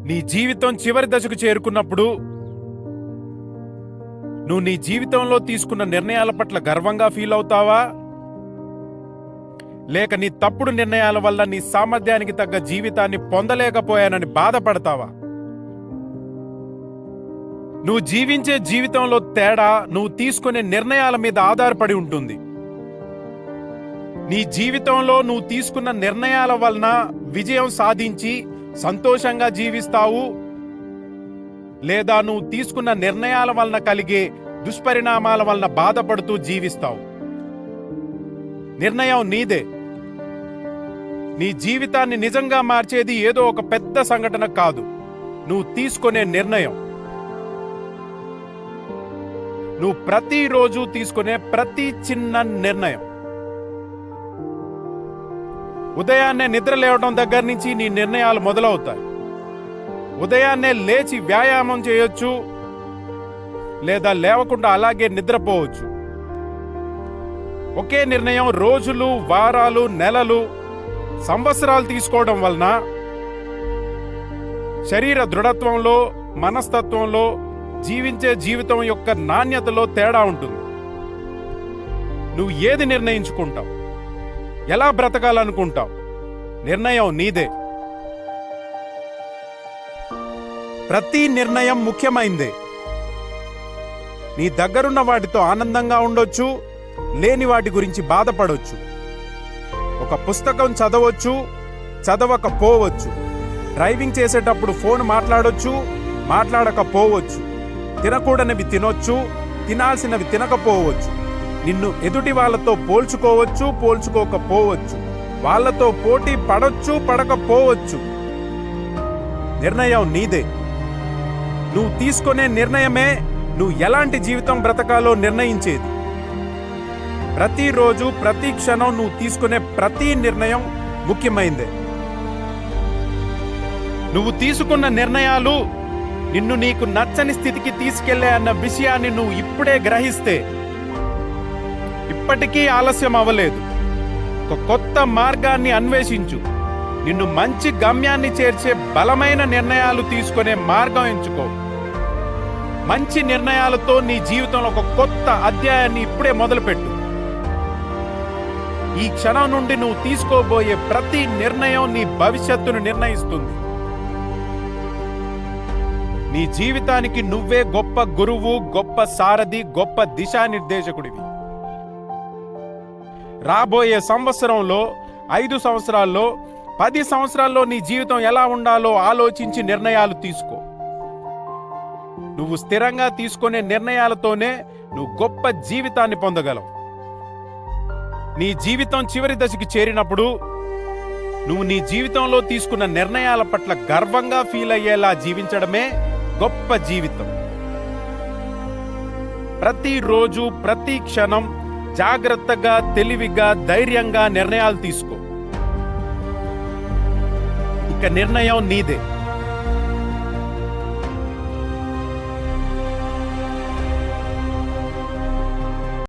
నీ జీవితం చివరి దశకు చేరుకున్నప్పుడు నువ్వు నీ జీవితంలో తీసుకున్న నిర్ణయాల పట్ల గర్వంగా ఫీల్ అవుతావా, లేక నీ తప్పుడు నిర్ణయాల వల్ల నీ సామర్థ్యానికి తగ్గ జీవితాన్ని పొందలేకపోయానని బాధపడతావా? నువ్వు జీవించే జీవితంలో తేడా నువ్వు తీసుకునే నిర్ణయాల మీద ఆధారపడి ఉంటుంది. నీ జీవితంలో నువ్వు తీసుకున్న నిర్ణయాల వలన విజయం సాధించి సంతోషంగా జీవిస్తావు, లేదా నువ్వు తీసుకున్న నిర్ణయాల వలన కలిగే దుష్పరిణామాల వలన బాధపడుతూ జీవిస్తావు. నిర్ణయం నీదే. నీ జీవితాన్ని నిజంగా మార్చేది ఏదో ఒక పెద్ద సంఘటన కాదు, నువ్వు తీసుకునే నిర్ణయం. నువ్వు ప్రతిరోజు తీసుకునే ప్రతి చిన్న నిర్ణయం. ఉదయాన్నే నిద్ర లేవడం దగ్గర నుంచి నీ నిర్ణయాలు మొదలవుతాయి. ఉదయాన్నే లేచి వ్యాయామం చేయొచ్చు, లేదా లేవకుండా అలాగే నిద్రపోవచ్చు. ఒకే నిర్ణయం రోజులు, వారాలు, నెలలు, సంవత్సరాలు తీసుకోవడం వలన శరీర దృఢత్వంలో, మనస్తత్వంలో, జీవించే జీవితం యొక్క నాణ్యతలో తేడా ఉంటుంది. నువ్వు ఏది నిర్ణయించుకుంటావు, ఎలా బ్రతకాలనుకుంటావు, నిర్ణయం నీదే. ప్రతి నిర్ణయం ముఖ్యమైందే. నీ దగ్గరున్న వాటితో ఆనందంగా ఉండొచ్చు, లేని వాటి గురించి బాధపడొచ్చు. ఒక పుస్తకం చదవచ్చు, చదవకపోవచ్చు. డ్రైవింగ్ చేసేటప్పుడు ఫోన్ మాట్లాడొచ్చు, మాట్లాడకపోవచ్చు. తినకూడనివి తినొచ్చు, తినాల్సినవి తినకపోవచ్చు. నిన్ను ఎదుటి వాళ్ళతో పోల్చుకోవచ్చు, పోల్చుకోకపోవచ్చు. వాళ్ళతో పోటీ పడొచ్చు, పడకపోవచ్చు. నిర్ణయం నీదే. నువ్వు తీసుకునే నిర్ణయమే నువ్వు ఎలాంటి జీవితం బ్రతకాలో నిర్ణయించేది. ప్రతిరోజు, ప్రతి క్షణం నువ్వు తీసుకునే ప్రతి నిర్ణయం ముఖ్యమైందే. నువ్వు తీసుకున్న నిర్ణయాలు నిన్ను నీకు నచ్చని స్థితికి తీసుకెళ్లే అన్న విషయాన్ని నువ్వు ఇప్పుడే గ్రహిస్తే ఇప్పటికీ ఆలస్యం అవ్వలేదు. ఒక కొత్త మార్గాన్ని అన్వేషించు. నిన్ను మంచి గమ్యాన్ని చేర్చే బలమైన నిర్ణయాలు తీసుకునే మార్గం ఎంచుకో. మంచి నిర్ణయాలతో నీ జీవితంలో ఒక కొత్త అధ్యాయాన్ని ఇప్పుడే మొదలుపెట్టు. ఈ క్షణం నుండి నువ్వు తీసుకోబోయే ప్రతి నిర్ణయం నీ భవిష్యత్తును నిర్ణయిస్తుంది. నీ జీవితానికి నువ్వే గొప్ప గురువు, గొప్ప సారథి, గొప్ప దిశానిర్దేశకుడివి. రాబోయే సంవత్సరంలో, 5 సంవత్సరాల్లో, 10 సంవత్సరాల్లో నీ జీవితం ఎలా ఉండాలో ఆలోచించి నిర్ణయాలు తీసుకో. నువ్వు స్థిరంగా తీసుకునే నిర్ణయాలతోనే నువ్వు గొప్ప జీవితాన్ని పొందగలవు. నీ జీవితం చివరి దశకి చేరినప్పుడు నువ్వు నీ జీవితంలో తీసుకున్న నిర్ణయాల పట్ల గర్వంగా ఫీల్ అయ్యేలా జీవించడమే గొప్ప జీవితం. ప్రతిరోజు, ప్రతి క్షణం జాగ్రత్తగా, తెలివిగా, ధైర్యంగా నిర్ణయాలు తీసుకో. ఇక నిర్ణయం నీదే.